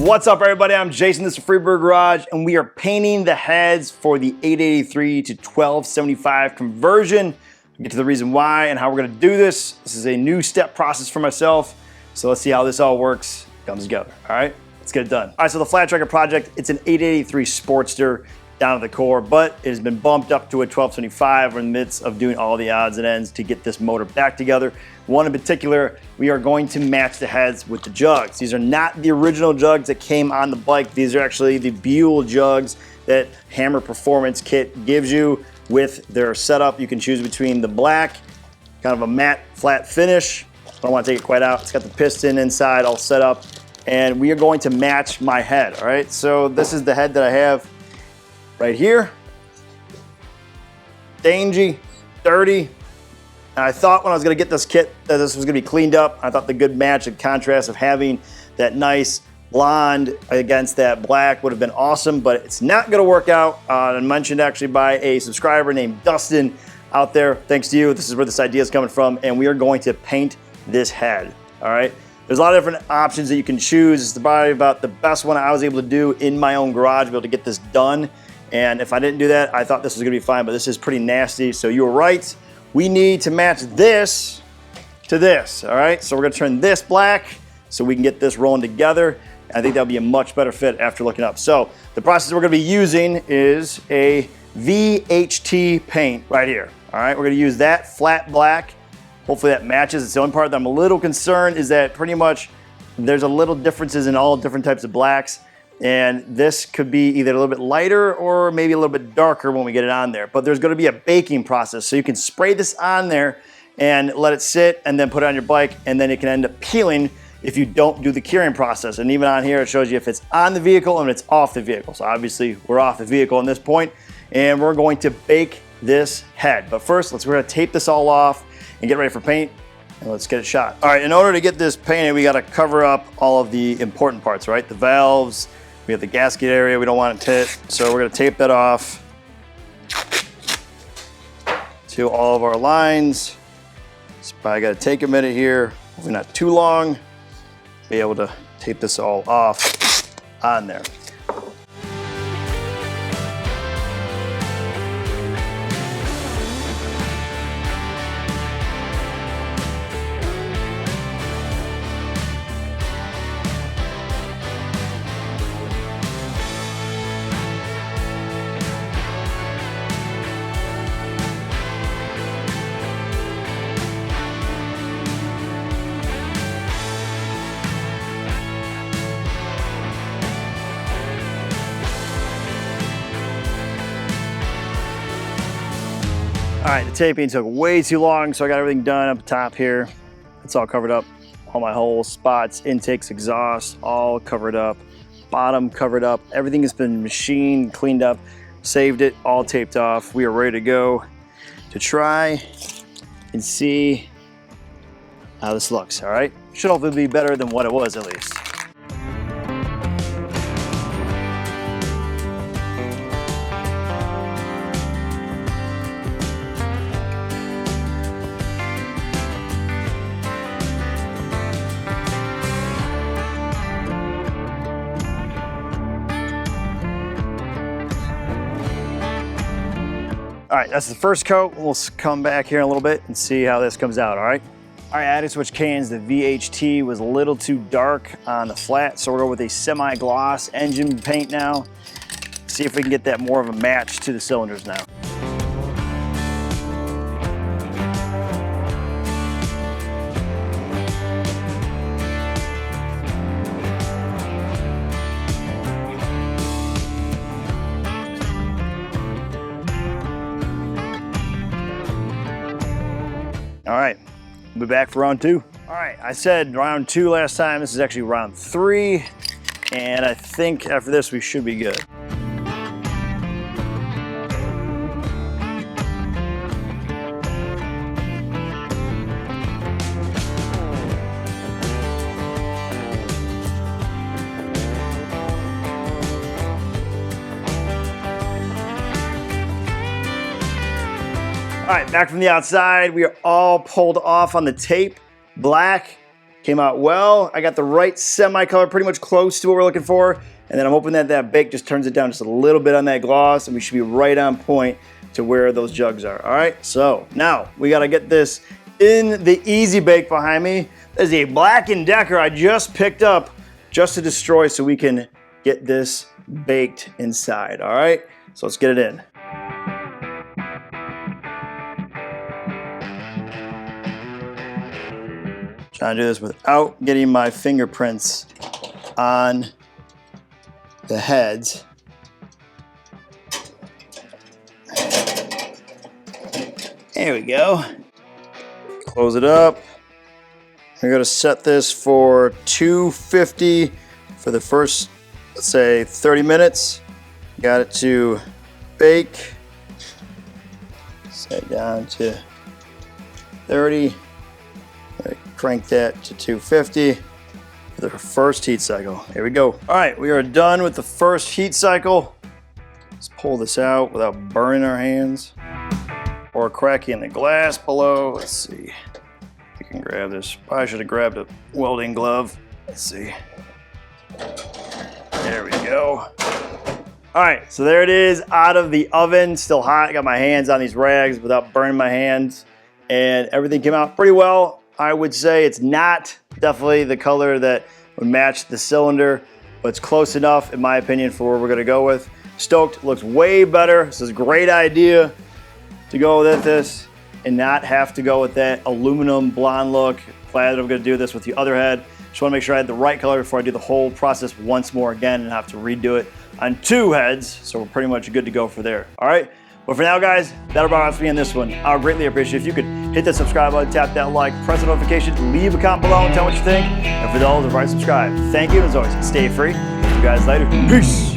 What's up, everybody? I'm Jason, this is Freebird Garage, and we are painting the heads for the 883 to 1275 conversion. I'll get to the reason why and how we're gonna do this. This is a new step process for myself, so let's see how this all works, comes together, all right? Let's get it done. All right, so the flat tracker project, it's an 883 Sportster down to the core, but it has been bumped up to a 1275. We're in the midst of doing all the odds and ends to get this motor back together. One in particular, we are going to match the heads with the jugs. These are not the original jugs that came on the bike. These are actually the Buell jugs that Hammer Performance Kit gives you with their setup. You can choose between the black, kind of a matte flat finish. I don't want to take it quite out. It's got the piston inside all set up, and we are going to match my head, all right? So this is the head that I have right here. Dingy, dirty. And I thought when I was gonna get this kit that this was gonna be cleaned up. I thought the good match and contrast of having that nice blonde against that black would have been awesome, but it's not gonna work out. And mentioned actually by a subscriber named Dustin out there. Thanks to you, this is where this idea is coming from, and we are going to paint this head, all right? There's a lot of different options that you can choose. It's probably about the best one I was able to do in my own garage, be able to get this done. And if I didn't do that, I thought this was gonna be fine, but this is pretty nasty, so you were right. We need to match this to this, all right? So we're gonna turn this black so we can get this rolling together. I think that'll be a much better fit after looking up. So the process we're gonna be using is a VHT paint right here, all right? We're gonna use that flat black. Hopefully that matches. It's the only part that I'm a little concerned is that pretty much there's a little differences in all different types of blacks. And this could be either a little bit lighter or maybe a little bit darker when we get it on there. But there's gonna be a baking process. So you can spray this on there and let it sit and then put it on your bike, and then it can end up peeling if you don't do the curing process. And even on here, it shows you if it's on the vehicle and it's off the vehicle. So obviously we're off the vehicle at this point, and we're going to bake this head. But first, we're gonna tape this all off and get ready for paint, and let's get it shot. All right, in order to get this painted, we gotta cover up all of the important parts, right? The valves, we have the gasket area, we don't want it to hit, so we're gonna tape that off to all of our lines. So I gotta take a minute here, hopefully not too long, be able to tape this all off on there. All right, the taping took way too long, so I got everything done up top here. It's all covered up. All my holes, spots, intakes, exhaust, all covered up. Bottom covered up. Everything has been machined, cleaned up, saved it, all taped off. We are ready to go to try and see how this looks, all right? Should hopefully be better than what it was at least. All right, that's the first coat. We'll come back here in a little bit and see how this comes out, all right? All right, added switch cans, the VHT was a little too dark on the flat, so we're going with a semi-gloss engine paint now. See if we can get that more of a match to the cylinders now. All right, we'll be back for round two. All right, I said round two last time. This is actually round three, and I think after this we should be good. All right, back from the outside. We are all pulled off on the tape. Black Came out well. I got the right semi-color, pretty much close to what we're looking for. And then I'm hoping that that bake just turns it down just a little bit on that gloss, and we should be right on point to where those jugs are. All right, so now we gotta get this in the easy bake behind me. There's a Black & Decker I just picked up just to destroy so we can get this baked inside. All right, so let's get it in. Trying to do this without getting my fingerprints on the heads. There we go. Close it up. We're gonna set this for 250 for the first, let's say, 30 minutes. Got it to bake. Set down to 30. Crank that to 250 for the first heat cycle. Here we go. All right, we are done with the first heat cycle. Let's pull this out without burning our hands or cracking the glass below. Let's see. We can grab this. Probably should have grabbed a welding glove. Let's see. There we go. All right, so there it is out of the oven. Still hot. I got my hands on these rags without burning my hands, and everything came out pretty well. I would say it's not definitely the color that would match the cylinder, but it's close enough, in my opinion, for where we're gonna go with. Stoked, looks way better. This is a great idea to go with this and not have to go with that aluminum blonde look. Glad that I'm gonna do this with the other head. Just wanna make sure I had the right color before I do the whole process once more again and have to redo it on 2 heads. So we're pretty much good to go for there. All right. But for now, guys, that'll about it for me on this one. I would greatly appreciate it if you could hit that subscribe button, tap that like, press the notification, leave a comment below and tell what you think. And for those, subscribe. Thank you, as always. Stay free. See you guys later. Peace.